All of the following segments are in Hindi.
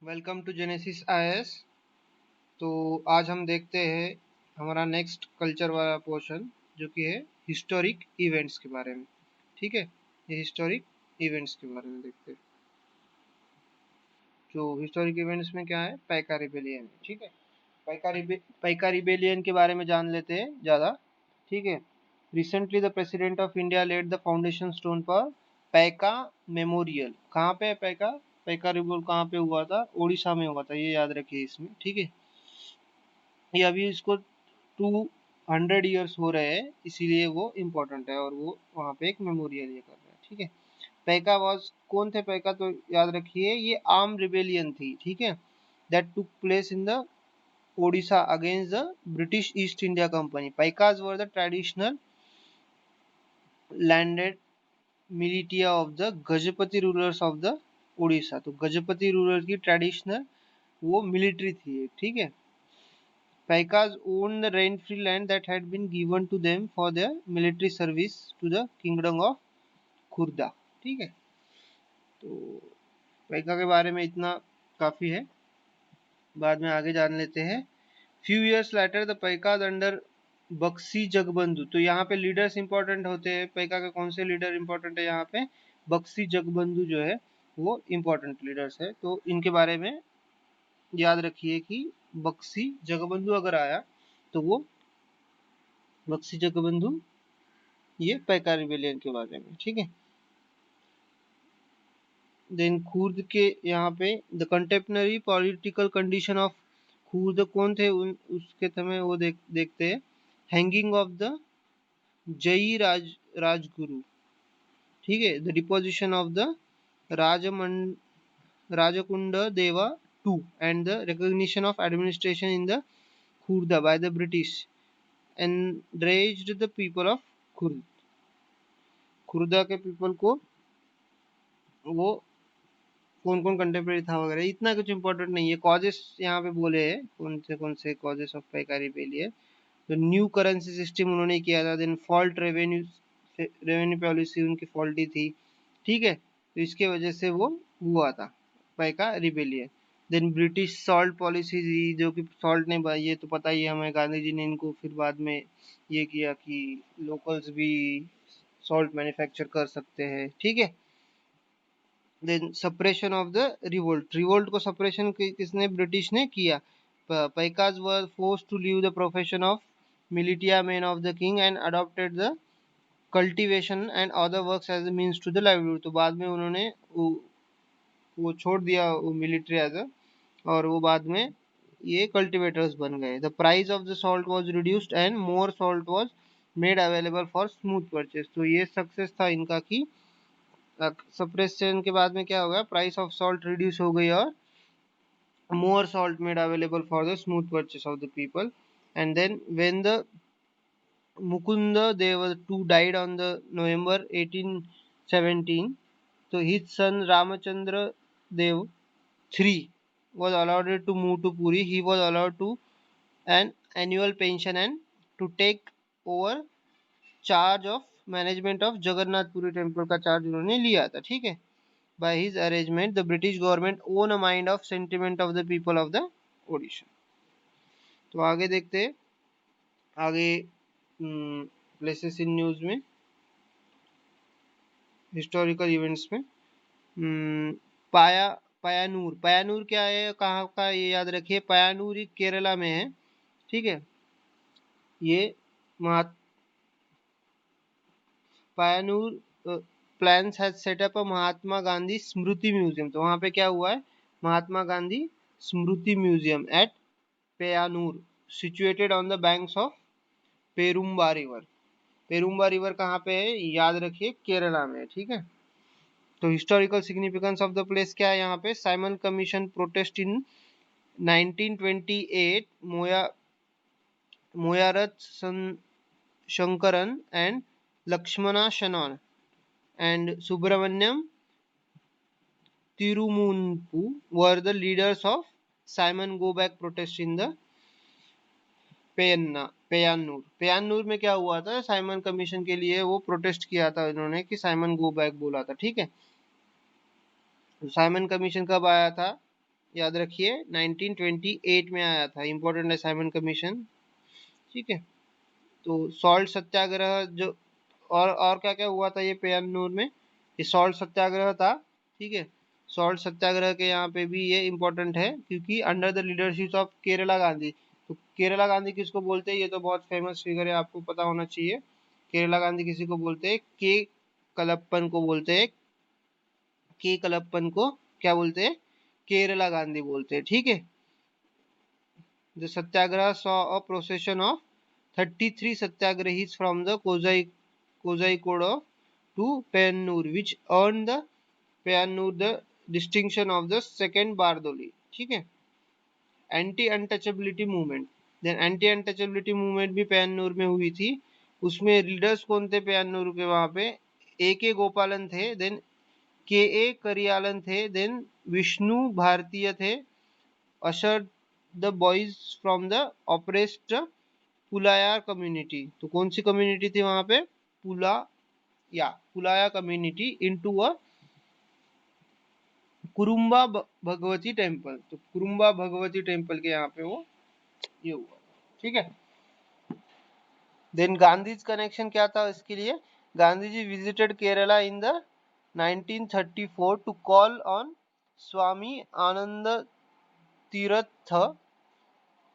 Welcome to genesis IAS. तो आज हम देखते हैं हमारा नेक्स्ट कल्चर वाला पोर्शन जो कि है हिस्टोरिक इवेंट्स के बारे में। ठीक है, ये हिस्टोरिक इवेंट्स के बारे में देखते हैं। जो हिस्टोरिक इवेंट्स में क्या है, पैका रिबेलियन। ठीक है, पैका रिबेलियन के बारे में जान लेते हैं ज़्यादा। ठीक है, recently the president of India lead the foundation stone पर पैका मेमोरियल। कहाँ पे है पैका? पैका रिबेलियन कहाँ पे हुआ था? उड़ीसा में हुआ था, ये याद रखिए इसमें। ठीक है, ये अभी इसको 200 ईयर्स हो रहे हैं, इसीलिए वो इम्पोर्टेंट है और वो वहाँ पे एक मेमोरियल ये कर रहा है। ठीक है, पैका वॉज, कौन थे पैका? तो याद रखिए ये आर्म रिबेलियन थी। ठीक है, that took place in the Odisha against the British East India Company. Paikas were the traditional landed militia of the Gajapati rulers of the Orissa. तो गजपति रूलर की ट्रेडिशनल वो मिलिट्री थी। ठीक है, Paikas owned the rent-free land that had been given to them for their military service to the kingdom of Khurda. ठीक है, तो पैका के बारे में इतना काफी है, बाद में आगे जान लेते हैं। Few years later the Paikas under Bakshi Jagabandhu. तो यहाँ पे लीडर्स इंपॉर्टेंट होते हैं। पैका के कौन से लीडर इंपॉर्टेंट है यहाँ पे? बक्सी जगबंधु जो है वो इंपॉर्टेंट लीडर्स है, तो इनके बारे में याद रखिए कि बक्सी जगबंधु अगर आया तो वो बक्सी जगबंधु ये पैका रिबेलियन के बारे में। ठीक है, देन खुर्द के यहाँ पे the contemporary political condition of Khurd, कौन थे उसके समय वो देखते हैं। हैंगिंग ऑफ द जई राजगुरु। ठीक है, द डिपोजिशन ऑफ द राजकुंड Deva two and the recognition of administration in the Khurda by the British enraged the people of Khurda. Khurda के पीपल को वो कौन कौन कंटेम्प्रेरी था वगैरह, इतना कुछ इंपॉर्टेंट नहीं है। कॉजेस यहाँ पे बोले हैं कौन से कॉजेस ऑफ पैका रिबेलियन। तो न्यू करेंसी सिस्टम उन्होंने किया था, देन फॉल्ट रेवेन्यू पॉलिसी उनकी फॉल्टी थी। ठीक है, तो इसके वजह से वो हुआ था Paika rebellion. Then British salt policy थी, जो कि सॉल्ट ने, ये तो पता ही है हमें, गांधी जी ने इनको फिर बाद में ये किया कि लोकल्स भी सॉल्ट मैन्युफैक्चर कर सकते हैं। ठीक है, then suppression of the revolt. Revolt को सप्रेशन किसने? ब्रिटिश ने किया। Paikas were forced to leave the profession of militia man of the king and adopted the cultivation and other works as a means to the livelihood. तो बाद में उन्होंने वो छोड़ दिया वो मिलिट्री एज अ, और वो बाद में ये कल्टीवेटर्स बन गए। The price of the salt was reduced and more salt was made available for smooth purchase. तो ये सक्सेस था इनका कि सप्रेशन के बाद में क्या हो गया, प्राइस ऑफ सॉल्ट रिड्यूस हो गई और more salt made available for the smooth purchase of the people. And then when the Mukunda Deva II died on the November 1817, so his son Ramachandra Dev III was allowed to move to Puri. He was allowed to an annual pension and to take over charge of management of Jagannath Puri temple का चार्ज उन्होंने लिया था। ठीक है, by his arrangement the British government own a mind of sentiment of the people of the Odisha। तो आगे देखते हैं, आगे प्लेसेस इन न्यूज में, हिस्टोरिकल इवेंट्स में। पाया पयानूर। पयानूर क्या है, कहाँ का, ये याद रखिए। पयानूर ही केरला में है। ठीक है, ये Payyanur plans has set up a Mahatma Gandhi Smriti museum. तो वहाँ पे क्या हुआ है, Mahatma Gandhi Smriti museum at Payyanur situated on the banks of Perumba river. Perumba river कहाँ पे है, याद रखिए, केरला में। ठीक है, तो historical significance of the place क्या है यहाँ पे? Simon Commission protest in 1928, Moyarath Sankaran and Lakshmanan and Subramanyam Tirumunpu were the leaders of Simon Go Back protest in the पेयन्नूर। पेयन्नूर में क्या हुआ था, साइमन कमीशन के लिए वो प्रोटेस्ट किया था इन्होंने कि साइमन गो बैक बोला था। ठीक है, साइमन कमीशन कब आया था? याद रखिए 1928 में आया था, इम्पोर्टेंट असाइनमेंट कमीशन। ठीक है, तो सॉल्ट सत्याग्रह जो और क्या क्या हुआ था ये पयन्नूर में, ये सॉल्ट सत्याग्रह था। ठीक है, सॉल्ट सत्याग्रह के यहाँ पे भी ये इम्पोर्टेंट है, क्योंकि under the leadership of Kerala Gandhi. तो केरला गांधी किसको बोलते हैं, ये तो बहुत फेमस फिगर है, आपको पता होना चाहिए। केरला गांधी किसी को बोलते हैं, के कलप्पन को बोलते हैं, के कलप्पन को क्या बोलते हैं, केरला गांधी बोलते हैं। ठीक है, the satyagraha saw a procession of 33 satyagrahis from the Kozhikode to Payyanur, which earned the Payyanur the distinction of the second Bardoli. ठीक है, anti untouchability movement, then anti untouchability movement भी पयन्नूर में हुई थी। उसमें लीडर्स कौन थे पयन्नूर के, वहां पे ए गोपालन थे, देन के करियालन थे, देन विष्णु भारतीय थे, usher the boys from the oppressed Pulaya community. तो कौन सी कम्युनिटी थी वहां पे, Pulaya community into a Kurumba Bhagavathi temple. तो कुरुम्बा भगवती टेम्पल के यहाँ पे वो ये हुआ। ठीक है, देन गांधी कनेक्शन क्या था इसके लिए, Gandhi ji visited Kerala in the 1934 to call on Swami Ananda Theertha.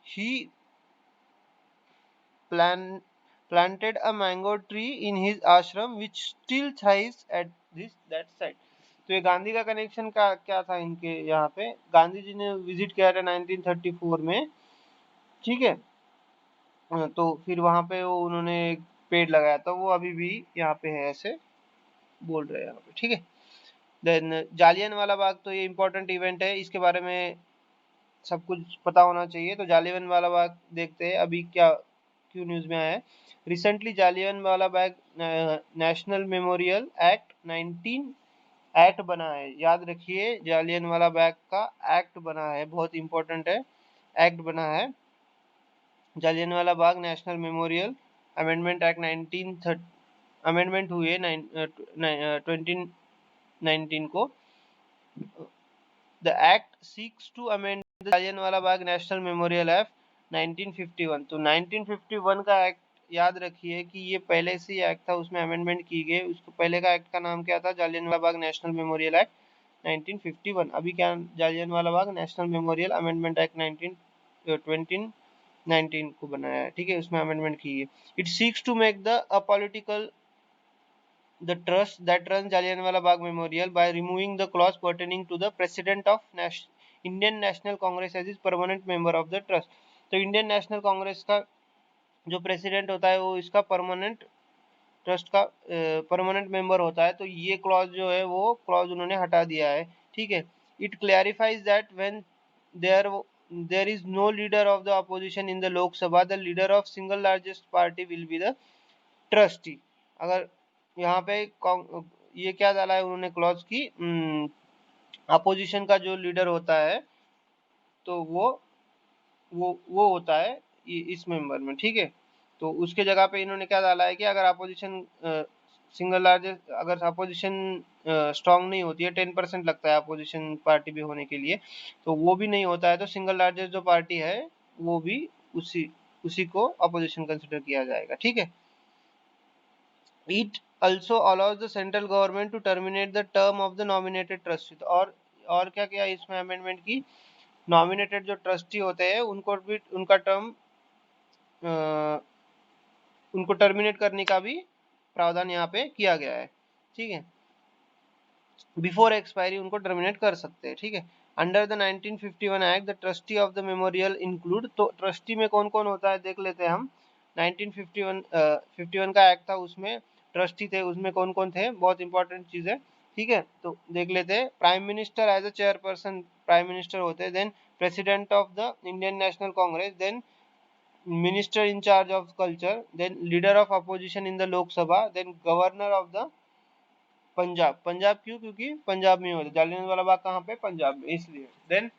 He planted a mango tree in his ashram which still thrives at that site। तो ये गांधी का कनेक्शन का क्या था इनके यहाँ पे, गांधी जी ने विजिट किया था 1934 में। ठीक है, तो फिर वहां पे वो उन्होंने एक पेड़ लगाया था, वो अभी भी यहाँ पे है, ऐसे बोल रहे हैं यहाँ पे। ठीक है, देन जालियन वाला बाग, तो ये इंपॉर्टेंट इवेंट है, इसके बारे में सब कुछ पता होना चाहिए। तो जालियन वाला बाग देखते हैं अभी क्या क्यों न्यूज में आया है। रिसेंटली जालियन वाला Bagh national memorial act 19 act बना है, याद रखिए जालियन वाला बाग का एक्ट बना है, बहुत इंपॉर्टेंट है, एक्ट बना है। Jallianwala Bagh national memorial amendment act 1930 amendment हुई है 2019 को। The act seeks to amend the Jallianwala Bagh national memorial act 1951। तो 1951 का एक्ट याद रखिए कि ये पहले से ही एक्ट था, उसमें अमेंडमेंट की गई। उसको पहले का एक्ट का नाम क्या था, Jallianwala Bagh national memorial act 1951। अभी क्या Jallianwala Bagh national memorial amendment act 1919 को बनाया है। ठीक है, उसमें अमेंडमेंट की है। It seeks to make the apolitical the trust that runs Jallianwala Bagh Memorial by removing the clause pertaining to the president of Indian National Congress as his permanent member of the trust। तो इंडियन नेशनल कांग्रेस का जो प्रेसिडेंट होता है वो इसका परमानेंट ट्रस्ट का परमानेंट मेंबर होता है। तो ये क्लॉज जो है वो क्लॉज उन्होंने हटा दिया है। ठीक है, it clarifies that when there is no leader of the opposition in the Lok Sabha, the leader of single largest party will be the trustee. अगर यहाँ पे ये क्या डाला है उन्होंने क्लॉज की, अपोजिशन का जो लीडर होता है तो वो होता है इस मेंबर में। ठीक है, तो उसके जगह पे इन्होंने क्या डाला है कि अगर अपोजिशन सिंगल लार्जेस्ट, अगर अपोजिशन स्ट्रांग नहीं होती है, 10% लगता है अपोजिशन पार्टी भी होने के लिए, तो वो भी नहीं होता है, तो सिंगल लार्जेस्ट जो पार्टी है वो भी उसी को अपोजिशन कंसिडर किया जाएगा। ठीक है, It also allows the central government to terminate the term of the nominated trustee। और क्या क्या इसमें अमेंडमेंट की, नॉमिनेटेड जो ट्रस्टी होते हैं उनको भी उनका टर्म उनको टर्मिनेट करने का भी प्रावधान यहाँ पे किया गया है। ठीक है, बिफोर एक्सपायरी उनको टर्मिनेट कर सकते हैं। ठीक है, under the 1951 act the trustee of the memorial include, तो ट्रस्टी में कौन कौन होता है देख लेते हैं हम। 1951 का एक्ट था, उसमें ट्रस्टी थे, उसमें कौन कौन थे, बहुत इंपॉर्टेंट चीज है। ठीक है, तो देख लेते हैं। Prime minister as a chairperson, prime minister होते हैं, then president of the Indian National Congress, then minister in charge of culture, then leader of opposition in the Lok Sabha, then governor of the Punjab. Punjab क्यों, क्योंकि पंजाब में होता है जालियनवाला बाग, कहाँ पे, पंजाब में, इसलिए। Then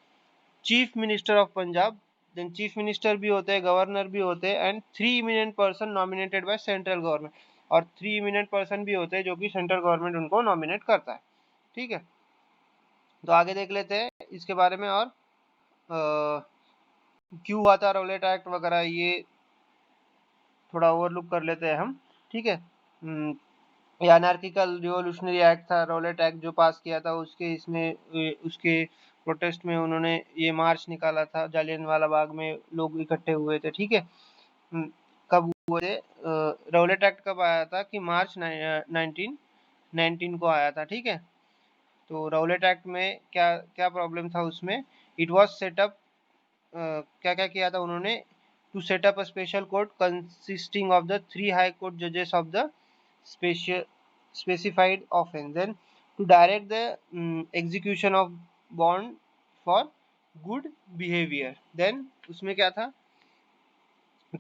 chief minister of Punjab, then chief minister भी होते हैं, गवर्नर भी होते हैं, and 3 eminent person nominated by central government, और 3 इमिनेंट पर्सन भी होते हैं जो कि सेंट्रल गवर्नमेंट उनको नॉमिनेट करता है। ठीक है, तो आगे देख लेते हैं इसके बारे में। और क्यों हुआ था रौलेट एक्ट वगैरह, ये थोड़ा ओवरलुक कर लेते हैं हम, ठीक है। ये अनार्किकल रिवॉल्यूशनरी एक्ट था, रौलेट एक्ट जो पास किया था उसके उसके प्रोटेस्ट में उन्होंने ये मार्च निकाला था, जालियनवाला बाग में लोग इकट्ठे हुए थे, ठीक है। कब हुए थे? रौलेट एक्ट कब आया था कि मार्च 1919 को आया था, ठीक है। तो रौलेट एक्ट में क्या क्या प्रॉब्लम था उसमें? इट वाज सेटअप, क्या क्या किया था उन्होंने? To set up a special court consisting of the 3 high court जजेस of the special specified offense, then to direct the execution of bond for good behavior, then उसमें क्या था?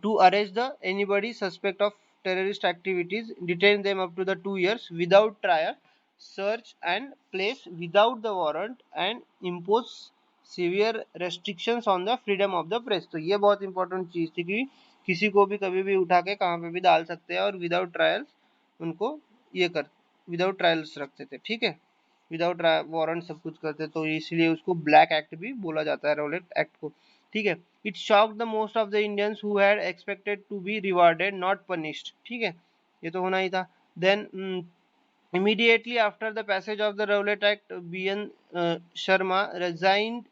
To arrest the anybody suspect of terrorist activities, detain them up to the 2 years without trial, search and place without the warrant, and impose severe restrictions on the freedom of the press। तो ये बहुत इंपॉर्टेंट चीज थी कि किसी को भी कभी भी उठा के कहाँ पे भी डाल सकते हैं और विदाउट ट्रायल्स उनको ये कर विदाउट ट्रायल्स रखते थे, ठीक है। विदाउट वारंट सब कुछ करते, तो इसलिए उसको ब्लैक एक्ट भी बोला जाता है, रौलेट एक्ट को, ठीक है। It shocked the most of the Indians who had expected to be rewarded not punished, ठीक है, ये तो होना ही था। Then immediately after the passage of the Rowlatt Act, B.N. Sharma resigned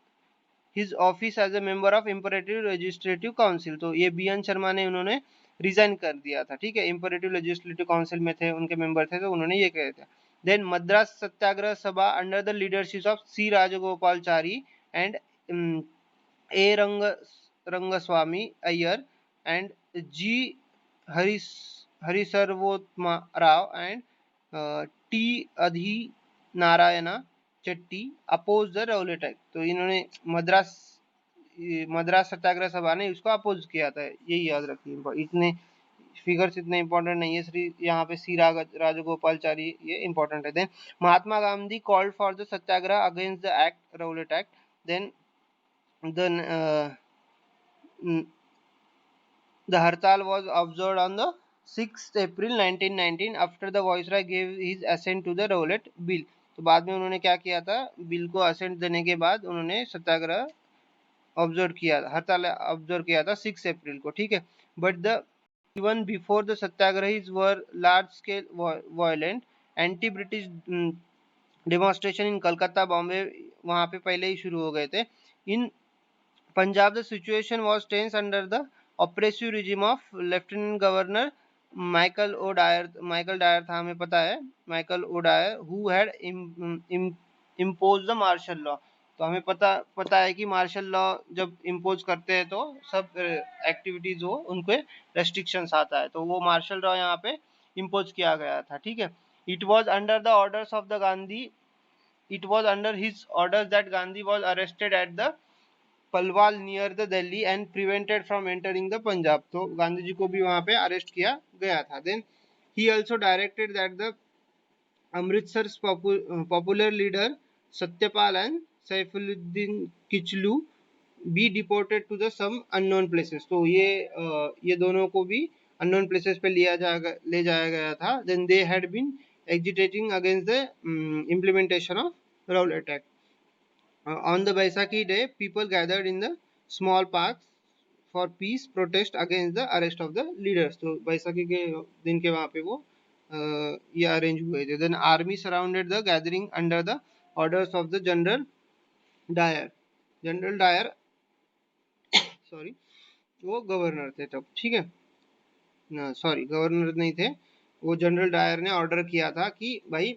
his office as a member of Imperative Legislative Council। तो ये बी एन शर्मा ने उन्होंने रिजाइन कर दिया था, ठीक है। इंपरेटिव लेजिस्लेटिव काउंसिल में थे, उनके मेंबर थे, तो उन्होंने ये कहा था। Then Madras Satyagraha Sabha under the leadership of C Rajagopalachari and A Rangaswami Iyer and G Hari Harisarvottama Rao and T Adi Narayana Chetty oppose the Rowlatt act. तो इन्होंने मद्रास सत्याग्रह सभा ने उसको अपोज किया था, यही याद रखिए। इतने फिगर्स इतने इंपॉर्टेंट नहीं है, श्री यहाँ पे सी राजगोपालचारी ये इंपॉर्टेंट है। Then Mahatma Gandhi called for the Satyagraha against the act, Rowlatt act. Then the The Hartal was observed on the 6th April 1919 after the Viceroy gave his assent to the Rowlatt Bill। तो बाद में उन्होंने क्या किया था? बिल को असेंट देने के बाद उन्होंने सत्याग्रह ऑब्जर्व किया था, हड़ताल ऑब्जर्व किया था 6 अप्रैल को, ठीक है। But the even before the satyagrahis were large scale violent anti British demonstration in Calcutta Bombay वहां पे पहले ही शुरू हो गए थे। In Punjab the situation was tense under the oppressive regime of lieutenant governor Michael Dyer था, हमें पता है, Michael O Dyer who had impose the martial law. तो हमें पता है कि मार्शल लॉ जब इम्पोज करते हैं तो सब एक्टिविटीज हो उनपे रेस्ट्रिक्शंस आता है, तो वो मार्शल लॉ यहाँ पे इम्पोज किया गया था, ठीक है। It was under the orders of the Gandhi It was under his orders that Gandhi was arrested at the Palwal near the Delhi and prevented from entering the Punjab। तो गांधी जी को भी वहां पे अरेस्ट किया गया था। Then he also directed that the Amritsar's popular leader Satyapal and Saifuddin Kichlu be deported to the some unknown places। तो ये दोनों को भी unknown places पे ले जाया गया था। Then they had been agitating against the implementation of Rowlatt Act। On the Baisakhi day, people gathered in the small parks for peace protest against the arrest of the leaders। तो बैसाखी के दिन के वहाँ पे वो ये अरेंज हुए थे। Then army surrounded the gathering under the orders of the General Dyer। General Dyer sorry वो गवर्नर थे तब, ठीक है ना, सॉरी गवर्नर नहीं थे वो, जनरल डायर ने ऑर्डर किया था कि भाई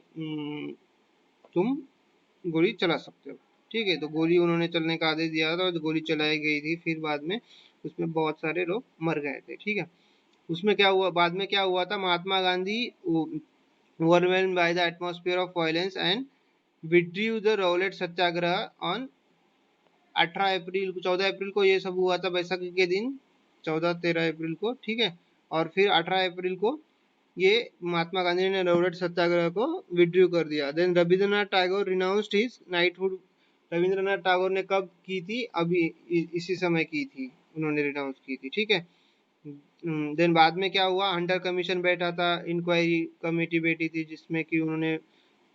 तुम गोली चला सकते हो, ठीक है। तो गोली उन्होंने चलने का आदेश दिया था और गोली चलाई गई थी, फिर बाद में उसमें बहुत सारे लोग मर गए थे, ठीक है। उसमें क्या हुआ, बाद में क्या हुआ था? Mahatma Gandhi overwhelmed by the atmosphere of violence and withdrew the Rowlatt Satyagraha on 14 अप्रैल को ये सब हुआ था बैसाखी के दिन, 14-13 अप्रैल को, ठीक है। और फिर 18 अप्रैल को ये महात्मा गांधी ने रौलट सत्याग्रह को विड्रू कर दिया। Then Rabindranath Tagore renounced his knighthood. Rabindranath Tagore ने कब की थी? अभी इसी समय की थी, उन्होंने रिनाउंस की थी, ठीक है। देन बाद में क्या हुआ? हंटर कमीशन बैठा था, इंक्वायरी कमेटी बैठी थी, जिसमें कि उन्होंने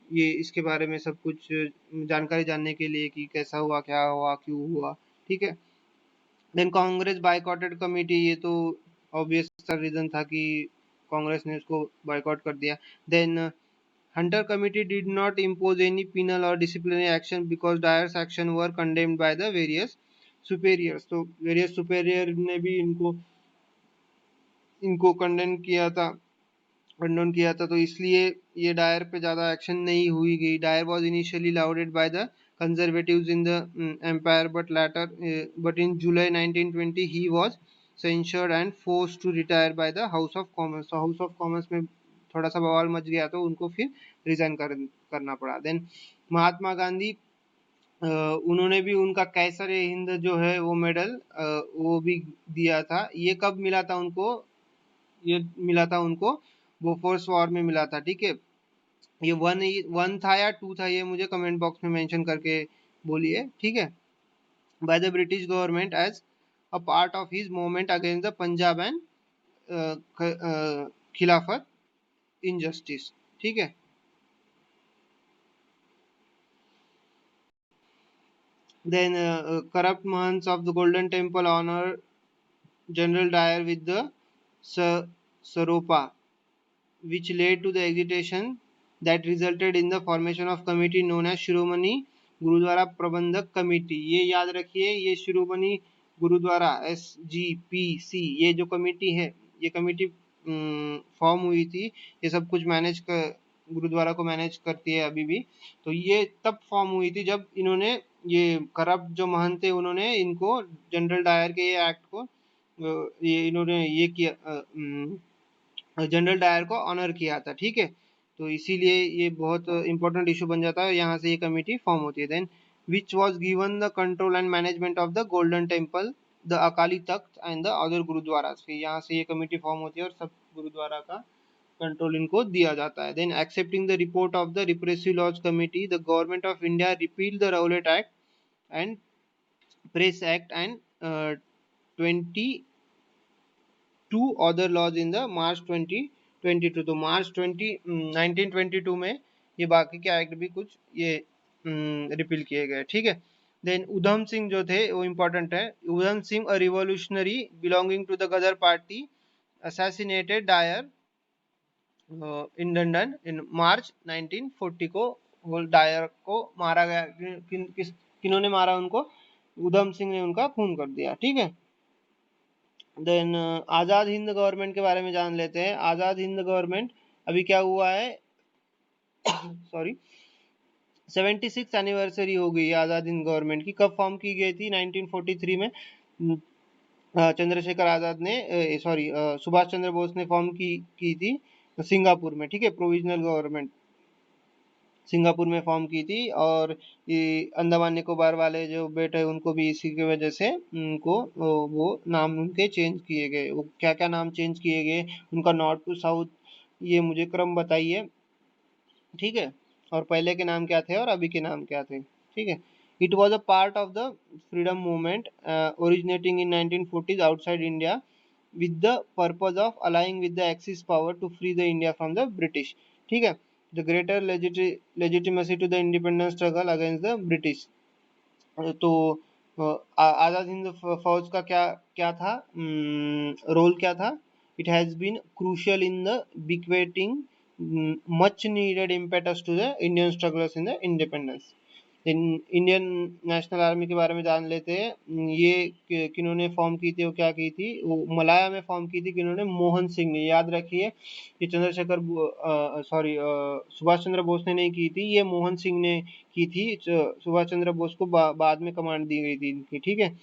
ये इसके बारे में सब कुछ जानकारी जानने के लिए कि कैसा हुआ, क्या हुआ, क्यों हुआ, ठीक है। देन कांग्रेस बायकॉटेड कमिटी, ये तो ऑब्वियस सा रीजन था कि कांग्रेस ने उसको बायकॉट कर दिया। Then Hunter committee did not impose any penal or disciplinary action because Dyer's action were condemned by the various superiors। तो वेरियस सुपेरियर ने भी इनको कंडेम किया था, तो इसलिए ये डायर पे ज़्यादा एक्शन नहीं हुई गई। Dyer was initially lauded by the conservatives in the empire, but in July 1920 he was censured and forced to retire by the House of Commons। तो हाउस ऑफ कॉमन्स में थोड़ा सा बवाल मच गया, तो उनको फिर रिजाइन करना पड़ा। देन महात्मा गांधी, उन्होंने भी उनका कैसर ए हिंद जो है वो मेडल वो भी दिया था। ये कब मिला था उनको? ये मिला था उनको बोफोर्स वॉर में मिला था, ठीक है। ये वन था या टू था, ये मुझे कमेंट बॉक्स में मेंशन करके बोलिए, ठीक है। By the British government as a part of his movement against the Punjab and Khilafat injustice, ठीक है। Then corrupt mahants of the golden temple honour general Dyer with the saropa, which led to the agitation that resulted in the formation of committee known as शिरोमणि गुरुद्वारा प्रबंधक कमेटी। ये याद रखिए, ये शिरोमणि गुरुद्वारा SGPC, ये जो कमेटी है, ये कमेटी फॉर्म हुई थी। ये सब कुछ गुरुद्वारा को मैनेज करती है अभी भी। तो ये तब फॉर्म हुई थी जब इन्होंने, ये करप्ट जो महंत थे, उन्होंने इनको जनरल डायर के ये एक्ट को ये इन्होंने ये किया, जनरल डायर को ऑनर किया था, ठीक है। तो इसीलिए ये बहुत इंपॉर्टेंट इशू बन जाता है, यहाँ से ये कमेटी फॉर्म होती है। Then which was given the control and management of the golden Temple, the Akali Takht and the other gurdwara. फिर यहाँ से ये कमेटी फॉर्म होती है और सब गुरुद्वारा का कंट्रोल इनको दिया जाता है। Then accepting the report of the repressive laws committee, the government of India repeal the Rowlatt Act and Press Act and 22 other laws in the March 2022। तो मार्च 1922 में ये बाकी के एक्ट भी कुछ ये रिपील किए गए, ठीक है। देन उधम सिंह जो थे वो इम्पोर्टेंट है। Udham Singh, a revolutionary belonging to the Ghadar party, assassinated Dyer in London in March 1940 को। डायर को मारा गया। किन्होंने मारा उनको? उधम सिंह ने उनका खून कर दिया, ठीक है। देन आज़ाद हिंद गवर्नमेंट के बारे में जान लेते हैं। आज़ाद हिंद गवर्नमेंट अभी क्या हुआ है, सॉरी, 76 एनिवर्सरी हो गई आज़ाद हिंद गवर्नमेंट की। कब फॉर्म की गई थी? 1943 में चंद्रशेखर आज़ाद ने, सॉरी, सुभाष चंद्र बोस ने फॉर्म की थी सिंगापुर में, ठीक है। प्रोविजनल गवर्नमेंट सिंगापुर में फॉर्म की थी। और ये अंडमान निकोबार वाले जो बेटे उनको भी इसी की वजह से उनको वो नाम उनके चेंज किए गए। वो क्या क्या नाम चेंज किए गए उनका, नॉर्थ टू साउथ, ये मुझे क्रम बताइए, ठीक है। और पहले के नाम क्या थे और अभी के नाम क्या थे, ठीक है। It was a part of the freedom movement originating in 1940s outside India with the purpose of allying with the Axis power to free the India from the British, ठीक है। The greater legitimacy to the independence struggle against the British। तो आज़ाद हिंद फौज का क्या क्या था, रोल क्या था? It has been crucial in the bequeathing much needed impetus to the Indian struggles in the independence। Indian National army के बारे में जान लेते हैं। ये किन्होंने फॉर्म की थी, वो क्या की थी? वो मलाया में फॉर्म की थी। किन्होंने? मोहन सिंह ने। याद रखिए, ये सॉरी, सुभाष चंद्र बोस ने नहीं की थी, ये मोहन सिंह ने की थी। सुभाष चंद्र बोस को बाद में कमांड दी गई थी इनकी, ठीक है।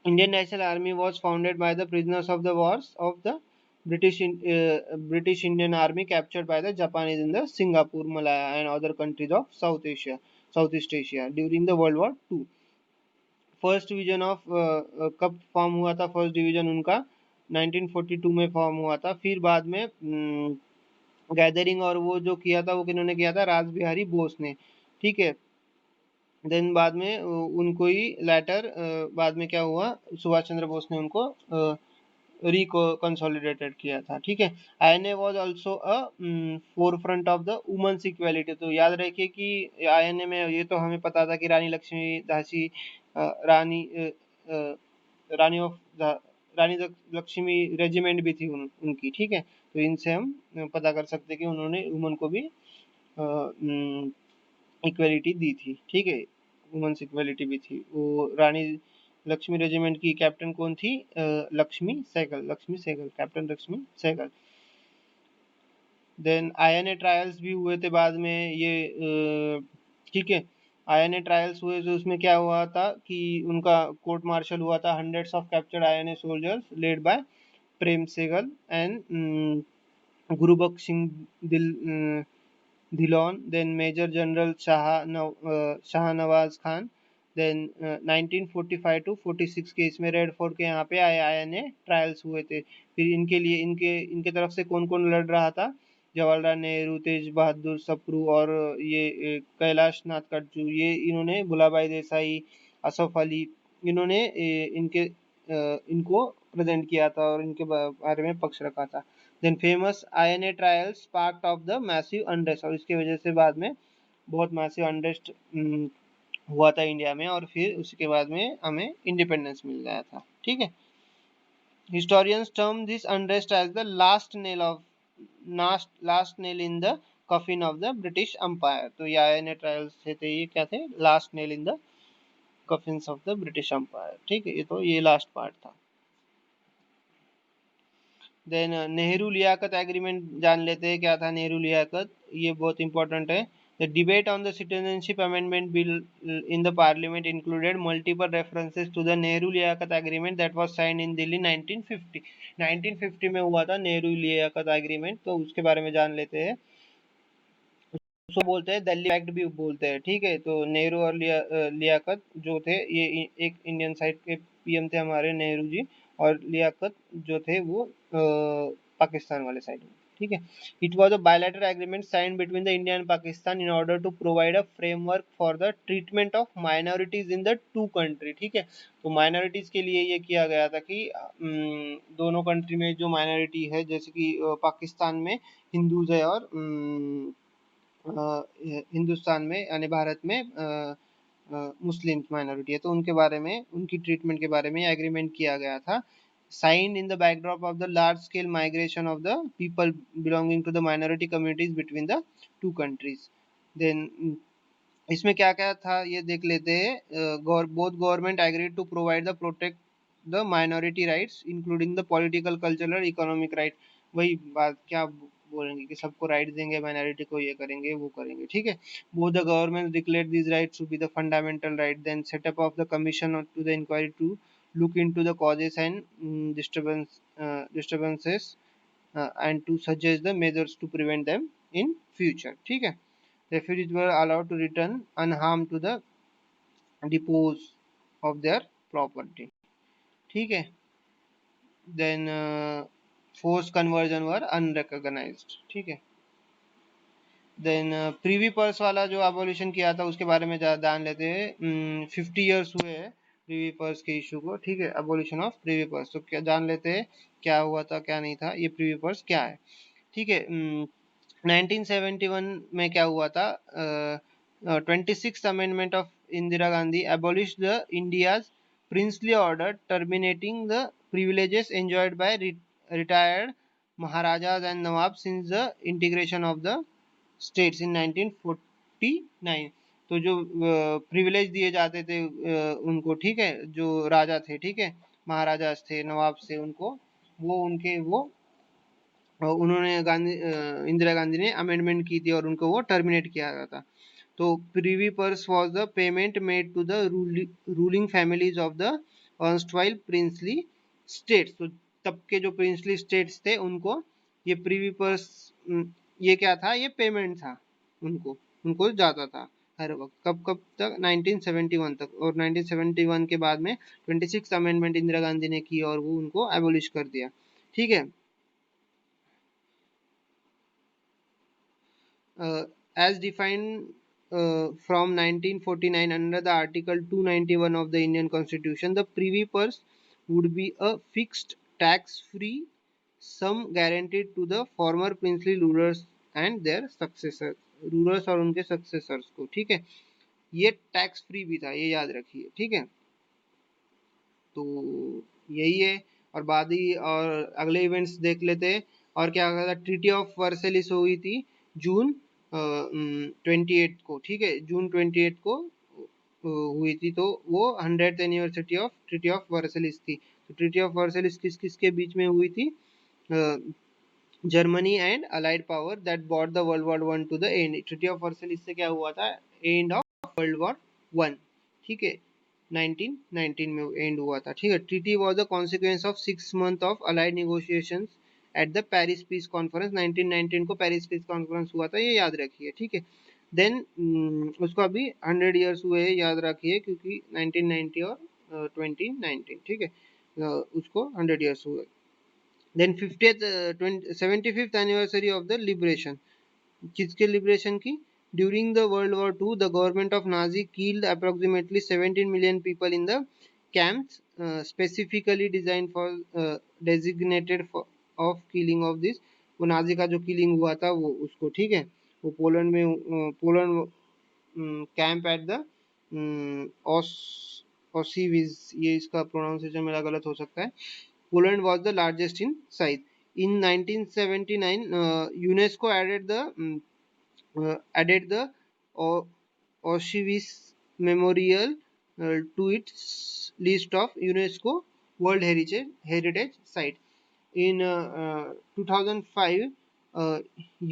Indian National army was founded by the prisoners of the Wars of the British Indian Army captured by the Japanese in the Singapore, Malaya and other countries of Southeast Asia during the World War II। First division of कब फॉर्म हुआ था? फर्स्ट डिवीजन उनका 1942 में फॉर्म हुआ था। फिर बाद में गैदरिंग और वो जो किया था, वो किन्होंने किया था? राज बिहारी बोस ने, ठीक है। देन बाद में उनको ही लेटर, बाद में क्या हुआ, सुभाष चंद्र बोस ने उनको रिकंसोलिडेटेड किया था, ठीक है। INA was also a forefront of the women's equality. तो याद रखिए कि आईएनए में, ये तो हमें पता था कि रानी लक्ष्मी झांसी रानी रानी ऑफ रानी लक्ष्मी रेजिमेंट भी थी उनकी, ठीक है। तो इनसे हम पता कर सकते हैं कि उन्होंने वुमन को भी इक्वलिटी दी थी, ठीक है। वुमेन्स इक्वलिटी भी थी। वो रानी लक्ष्मी रेजिमेंट की कैप्टन कौन थी? Lakshmi Sahgal, Captain Lakshmi Sahgal. Then INA trials भी हुए थे बाद में ये, ठीक है। आईएनए ट्रायल्स हुए तो उसमें क्या हुआ था कि उनका कोर्ट मार्शल हुआ था। Hundreds of captured INA soldiers led by Prem Sahgal and Gurbakhsh Singh Dhillon, then Major General Shahnawaz Khan. Then 1945 to 46 के इसमें रेड फोर्ट के यहाँ पे आईएनए ट्रायल्स हुए थे। फिर इनके लिए इनके तरफ से कौन कौन लड़ रहा था? जवाहरलाल नेहरू, तेज बहादुर सप्रू और ये कैलाश नाथ कटजू, ये इन्होंने भुलाभाई देसाई, असफ अली, इन्होंने इनको प्रेजेंट किया था और इनके बारे में पक्ष रखा था। Then famous INA trials sparked off the massive unrest, और इसके वजह से बाद में बहुत मैसिव अनरेस्ट हुआ था इंडिया में, और फिर उसके बाद में हमें इंडिपेंडेंस मिल गया था, ठीक है। Historians term this unrest as the last nail in the coffin of the British Empire। तो ये आईएनए ट्रायल्स थे, ये क्या थे? Last nail in the coffins of the British empire, ठीक है। ये तो ये लास्ट पार्ट था। देन नेहरू लियाकत एग्रीमेंट जान लेते हैं, क्या था नेहरू लियाकत? ये बहुत इंपॉर्टेंट है। The debate on the citizenship amendment bill in the parliament included multiple references to the Nehru-Liaquat agreement that was signed in Delhi 1950। 1950 में हुआ था नेहरू लियाकत एग्रीमेंट, तो उसके बारे में जान लेते हैं। उसको बोलते हैं दिल्ली एक्ट भी बोलते हैं, ठीक है। तो नेहरू और लियाकत जो थे, ये एक इंडियन साइड के पीएम थे हमारे नेहरू जी, और लियाकत जो थे वो पाकिस्तान वाले साइड में, ठीक है। It was a bilateral agreement signed between the India and Pakistan in order to provide a framework for the treatment of minorities in the two country, ठीक है। तो माइनॉरिटीज के लिए ये किया गया था कि दोनों कंट्री में जो माइनॉरिटी है, जैसे कि पाकिस्तान में हिंदूज है और हिंदुस्तान में यानी भारत में मुस्लिम माइनॉरिटी है, तो उनके बारे में, उनकी ट्रीटमेंट के बारे में एग्रीमेंट किया गया था। Signed in the backdrop of the large scale migration of the people belonging to the minority communities between the two countries. Then इसमें क्या क्या था ये देख लेते हैं। Both government agreed to provide the protect the minority rights including the political, cultural, economic right. वही बात क्या बोलेंगे कि सबको राइट देंगे, माइनॉरिटी को ये करेंगे वो करेंगे, ठीक है। Both the government declare this rights to be the fundamental right. Then setup of the commission to the inquiry to look into the causes and disturbances and to suggest the measures to prevent them in future, ठीक है। Refugees were allowed to return unharmed to the depots of their property, ठीक है। Then forced conversion were unrecognized, ठीक है। देन प्रीवी पर्स वाला जो एबोलिशन किया था उसके बारे में जान लेते हैं। 50 ईयर्स हुए हैं प्रीवी पर्स के इशू को, ठीक है। एबोलिशन ऑफ प्रीवी पर्स, तो क्या जान लेते हैं क्या हुआ था क्या नहीं था, ये प्रीवी पर्स क्या है, ठीक है। 1971 में क्या हुआ था? 26th amendment of Indira Gandhi abolished the India's princely order terminating the privileges enjoyed by retired Maharajas and Nawabs since the integration of the states in 1949। तो जो प्रिविलेज दिए जाते थे उनको, ठीक है, जो राजा थे, ठीक है, महाराजा थे, नवाब से, उनको वो उन्होंने इंदिरा गांधी ने अमेंडमेंट की थी और उनको वो टर्मिनेट किया गया था। तो privy purse was the payment made to the ruling families of the erstwhile princely states. तो तब के जो प्रिंसली स्टेट्स थे उनको ये प्रीवी पर्स, ये क्या था? ये पेमेंट था, उनको उनको जाता था हर वक्त। कब कब तक? 1971 तक। और 1971 के बाद में 26 अमेंडमेंट इंदिरा गांधी ने की और वो उनको एबोलिश कर दिया, ठीक है। as defined from 1949 under the Article 291 of the Indian Constitution, the privy purse would be a fixed tax-free sum guaranteed to the former princely rulers and their successors, rulers और उनके सक्सेसर्स को, ठीक है। ये टैक्स फ्री भी था, ये याद रखिए, ठीक है। तो यही है। और बाद ही और अगले इवेंट्स देख लेते हैं। और क्या कहा था, ट्रीटी ऑफ वर्सेलिस हुई थी जून 28 को, ठीक है, जून 28 को हुई थी। तो वो 100th anniversary of treaty of Versailles थी। तो ट्रीटी ऑफ वर्सेलिस किस किस के बीच में हुई थी? Germany and allied power that bought the world war one two the end. Treaty of Versailles से क्या हुआ था? End of world war one, ठीक है, 1919 में एंड हुआ था, ठीक है। Treaty was the consequence of 6 months of allied negotiations at the Paris peace conference. 1919 को पेरिस पीस कॉन्फ्रेंस हुआ था, ये याद रखिए, ठीक है। देन उसको अभी 100 years हुए हैं, याद रखिए, क्योंकि 1990 और 2019, ठीक है, उसको 100 years हुए। Then 75th anniversary of the liberation, किसके लिबरेशन की? During the world war two the government of Nazi killed approximately 17 million people in the camps specifically designed for designated for of killing of this। वो नाजी का जो किलिंग हुआ था वो उसको, ठीक है, वो पोलैंड में, पोलैंड कैंप एट द ऑसिविज, ये इसका प्रोनाउंसिएशन मेरा गलत हो सकता है। Poland was the largest in size. In 1979, UNESCO added the Auschwitz Memorial to its list of UNESCO World Heritage Site. In 2005,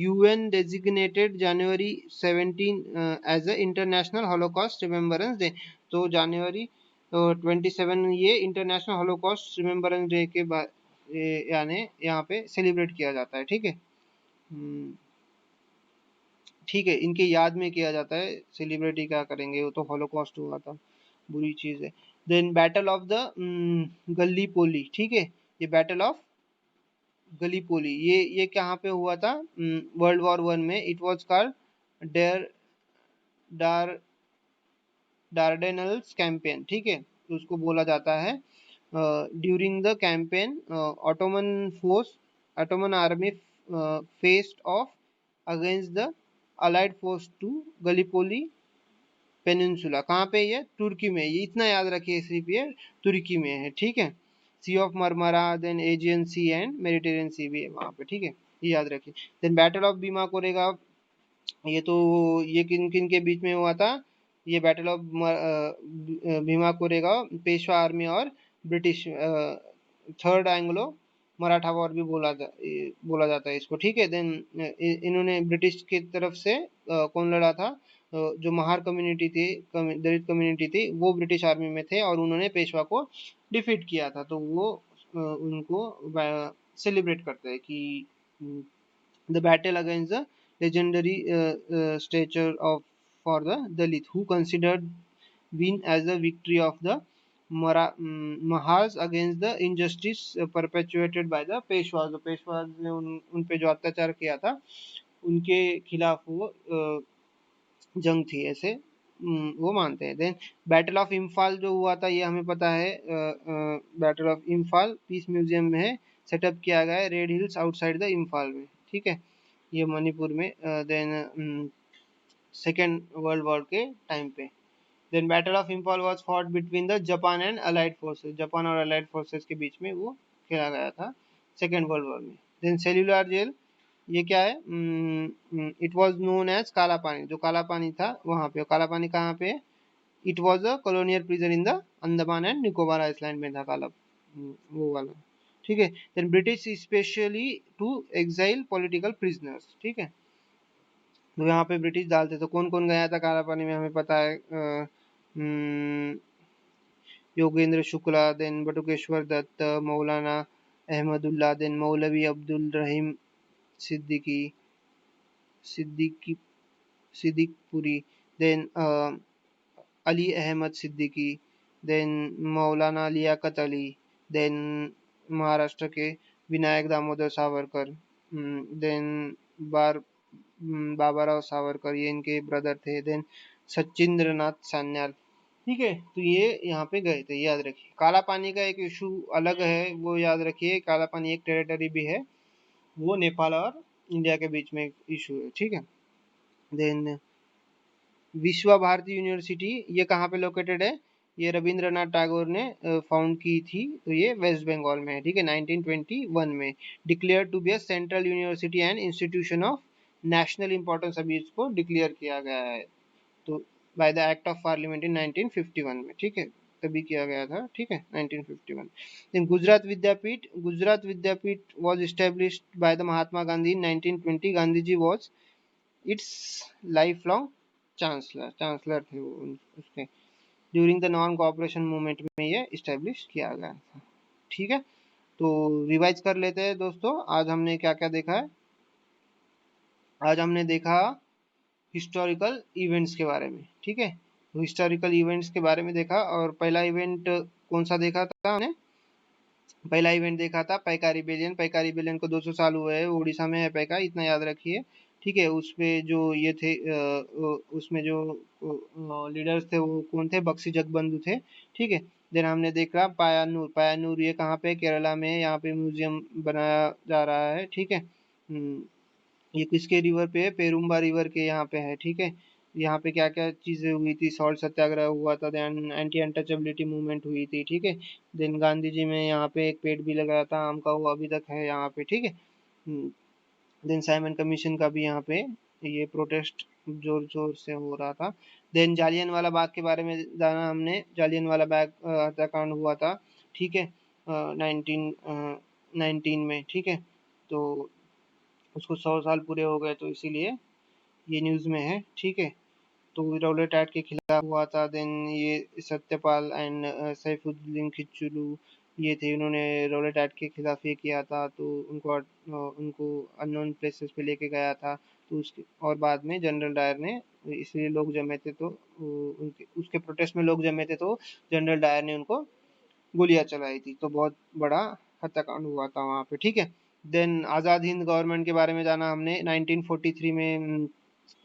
UN designated January 17 as a International Holocaust Remembrance Day। तो जनवरी 27 ये इंटरनेशनल होलोकॉस्ट रिमेम्बरेंस डे के बाद यानी यहाँ पे सेलिब्रेट किया जाता है, ठीक है। ठीक है, इनके याद में किया जाता है, सेलिब्रिटी क्या करेंगे, वो तो हॉलोकॉस्ट हुआ था, बुरी चीज है। देन बैटल ऑफ द गल्लीपोली, ठीक है, ये बैटल ऑफ गलीपोली, ये कहाँ पे हुआ था? वर्ल्ड वॉर वन में। It was called der dar Dardanelles campaign, ठीक है, तो उसको बोला जाता है। During the campaign Ottoman army faced off against the allied force to Gallipoli peninsula. कहाँ पे? ये तुर्की में, ये इतना याद रखिए सिर्फ, ये तुर्की में है, ठीक है। Sea of Marmara, then Aegean sea and Mediterranean sea भी है वहाँ पे, ठीक है, ये याद रखिए। देन बैटल ऑफ बीमा कोरेगा, ये तो ये किन किन के बीच में हुआ था? ये battle of Bhima Koregaon Peshwa army और British, third Anglo Maratha war भी बोला जाता है इसको, ठीक है। देन इन्होंने ब्रिटिश की तरफ से कौन लड़ा था? जो महार कम्युनिटी थी, दलित कम्युनिटी थी, वो ब्रिटिश आर्मी में थे और उन्होंने पेशवा को डिफीट किया था। तो वो उनको सेलिब्रेट करते हैं कि the battle against the legendary stature of for the Dalit, who considered win as the victory of the Mahars against the injustice perpetuated by the Peshwas। तो पेशवाज ने उन पे जो अत्याचार किया था उनके खिलाफ वो जंग थी, ऐसे वो मानते हैं। देन बैटल ऑफ इम्फाल जो हुआ था, ये हमें पता है, battle of Imphal peace museum में है, सेटअप किया गया है Red Hills outside the Imphal में, ठीक है, ये मणिपुर में। देन सेकेंड वर्ल्ड वॉर के टाइम पे। Then battle of Imphal was fought between the Japan and allied forces, Japan और अलाइड फोर्सेस के बीच में वो खेला गया था सेकेंड वर्ल्ड वॉर में। देन सेल्यूलर जेल, ये क्या है? इट वाज नोन एज काला पानी, जो काला पानी था वहां पे। काला पानी कहाँ पे है? It was a colonial prison in the Andaman and Nicobar island में था काला, वो वाला, ठीक है। Then British specially to exile political prisoners, ठीक है, तो यहाँ पे ब्रिटिश डालते। तो कौन कौन गया था काला पानी में, हमें पता है, योगेंद्र शुक्ला, देन बटुकेश्वर दत्त, मौलाना अहमदुल्ला, देन मौलवी अब्दुल रहीम सिद्दीकी सिद्दीकी सिद्दीकपुरी, देन अली अहमद सिद्दीकी, देन मौलाना लियाकत अली, देन महाराष्ट्र के विनायक दामोदर सावरकर, देन बाबाराव सावरकर, ये इनके ब्रदर थे। देन सचिंद्र नाथ सान्याल, ठीक है, तो ये यहाँ पे गए थे, याद रखिए। काला पानी का एक इशू अलग है, वो याद रखिए, काला पानी एक टेरिटरी भी है, वो नेपाल और इंडिया के बीच में एक इशू है, ठीक है। देन विश्व भारती यूनिवर्सिटी, ये कहाँ पे लोकेटेड है? ये रविंद्रनाथ टैगोर ने फाउंड की थी, तो ये वेस्ट बंगाल में है, ठीक है, 1921 में। Declare to be a central university and institution of national importance, अभी इसको डिक्लेयर किया गया है, तो by the act of parliament in 1951 में, ठीक है, तभी किया गया था, ठीक है, 1951। Then Gujarat Vidyapith was established by the Mahatma Gandhi in 1920। Gandhi ji was its life long chancellor थे वो उसके। During the non cooperation movement में ये इस्टेब्लिश किया गया था, ठीक है। तो रिवाइज कर लेते हैं दोस्तों, आज हमने क्या क्या देखा है। आज हमने देखा हिस्टोरिकल इवेंट्स के बारे में, ठीक है, तो हिस्टोरिकल इवेंट्स के बारे में देखा। और पहला इवेंट कौन सा देखा था हमने? पहला इवेंट देखा था पैका रिबेलियन। पैका रिबेलियन को 200 साल हुए हैं, उड़ीसा में है पैका, इतना याद रखिए, ठीक है। उसपे जो ये थे उसमें जो लीडर्स थे वो कौन थे? बक्सी जगबंधु थे, ठीक है। देन हमने देखा पायानूर। पायानूर ये कहाँ पे? केरला में, यहाँ पे म्यूजियम बनाया जा रहा है, ठीक है। ये किसके रिवर पे है? पेरुम्बा रिवर के यहाँ पे है, ठीक है। यहाँ पे क्या क्या चीजें हुई थी? सॉल्ट सत्याग्रह हुआ था, देन एंटी अनटचेबिलिटी मूवमेंट हुई थी, ठीक है। देन गांधी जी में यहाँ पे एक पेड़ भी लगाया था आम का, वो अभी तक है यहाँ पे, ठीक है। देन साइमन कमीशन का भी यहाँ पे ये प्रोटेस्ट जोर जोर से हो रहा था। देन जालियन वाला बाग के बारे में जाना हमने। जालियन वाला बाग हत्याकांड हुआ था, ठीक है, 1919 में, ठीक है। तो उसको 100 साल पूरे हो गए, तो इसीलिए ये न्यूज़ में है, ठीक है। तो रौलट एक्ट के खिलाफ हुआ था। देन ये सत्यपाल एंड सैफुद्दीन खिचलू ये थे, उन्होंने रौलट एक्ट के खिलाफ ये किया था, तो उनको अननोन प्लेसेस पे लेके गया था। तो उसके और बाद में जनरल डायर ने, इसलिए लोग जमे थे, तो उनके उसके प्रोटेस्ट में लोग जमे थे, तो जनरल डायर ने उनको गोलियां चलाई थी। तो बहुत बड़ा हत्याकांड हुआ था वहाँ पे, ठीक है। देन आज़ाद हिंद गवर्नमेंट के बारे में जाना हमने। 1943 में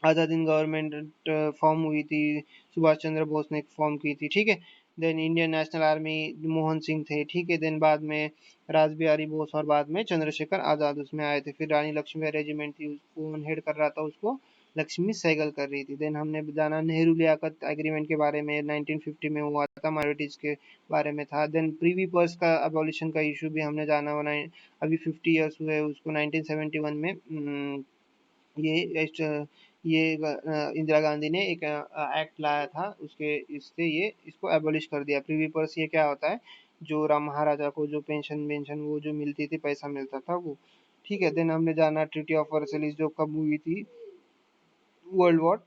आज़ाद हिंद गवर्नमेंट फॉर्म हुई थी, सुभाष चंद्र बोस ने फॉर्म की थी, ठीक है। Then Indian National Army Mohan Singh थे, ठीक है। देन बाद में राज बिहारी बोस और बाद में चंद्रशेखर आज़ाद उसमें आए थे। फिर रानी लक्ष्मीबाई रेजिमेंट थी, उसको हेड कर रहा था, उसको लक्ष्मी सहगल कर रही थी। देन हमने जाना नेहरू लियाकत एग्रीमेंट के बारे में, 1950 में हुआ था, माइनॉरिटीज के बारे में था। देन प्रीवी पर्स का अबॉलिशन का इशू भी हमने जाना, अभी 50 ईयर्स हुए उसको। 1971 में ये इंदिरा गांधी ने एक एक्ट लाया था, उसके इससे ये इसको एबॉलिश कर दिया। प्रीवी पर्स ये क्या होता है? जो राम महाराजा को जो पेंशन वेंशन वो जो मिलती थी, पैसा मिलता था वो, ठीक है। देन हमने जाना ट्रीटी ऑफ वर्सलिस, जो कब हुई थी? वर्ल्ड वॉर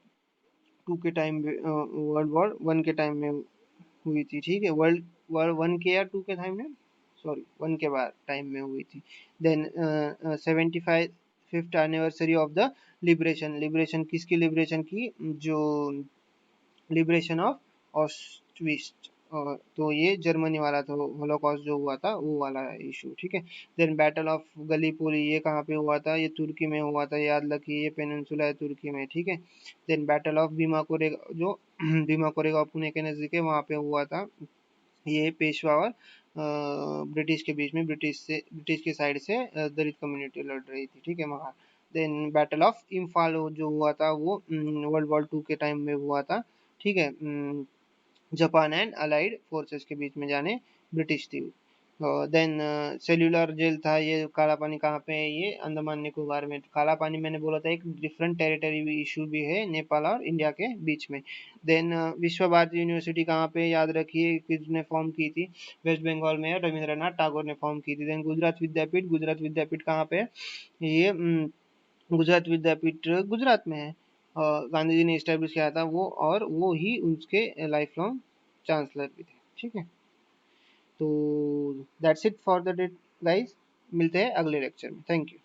टू के टाइम, वर्ल्ड वॉर वन के टाइम में हुई थी, ठीक है। वर्ल्ड वॉर वन के या टू के टाइम में, सॉरी, वन के बाद टाइम में हुई थी। Then 75 fifth anniversary of the liberation. Liberation किसकी लिबरेशन की? जो लिबरेशन ऑफ ऑस्ट्रिच, तो ये जर्मनी वाला था, होलोकॉस्ट जो हुआ था वो वाला इशू, ठीक है। देन बैटल ऑफ गलीपोली ये कहाँ पे हुआ था? ये तुर्की में हुआ था, याद रखिए, ये पेनिनसुला है तुर्की में, ठीक है। Then battle of Bhima Koregaon, जो भीमा कोरेगा पुणे के नजदीक है, वहाँ पे हुआ था। ये पेशवा और ब्रिटिश के बीच में, ब्रिटिश की साइड से दलित कम्युनिटी लड़ रही थी, ठीक है, वहाँ। देन बैटल ऑफ इम्फाल जो हुआ था वो वर्ल्ड वॉर टू के टाइम में हुआ था, ठीक है। जापान एंड अलाइड फोर्सेस के बीच में जाने ब्रिटिश थी। देन सेल्यूलर जेल था, ये काला पानी कहाँ पे है? ये अंडमान निकोबार में। काला पानी मैंने बोला था एक डिफरेंट टेरिटरी इशू भी है नेपाल और इंडिया के बीच में। देन विश्व भारती यूनिवर्सिटी कहाँ पे? याद रखिए, किसने फॉर्म की थी? वेस्ट बंगाल में, रविंद्रनाथ टैगोर ने फॉर्म की थी। देन गुजरात विद्यापीठ कहाँ पे है? ये गुजरात विद्यापीठ गुजरात में है, गांधी जी ने इस्टेब्लिश किया था वो, और वो ही उसके लाइफ लॉन्ग चांसलर भी थे, ठीक है। तो that's it for the day guys, मिलते हैं अगले लेक्चर में। Thank you.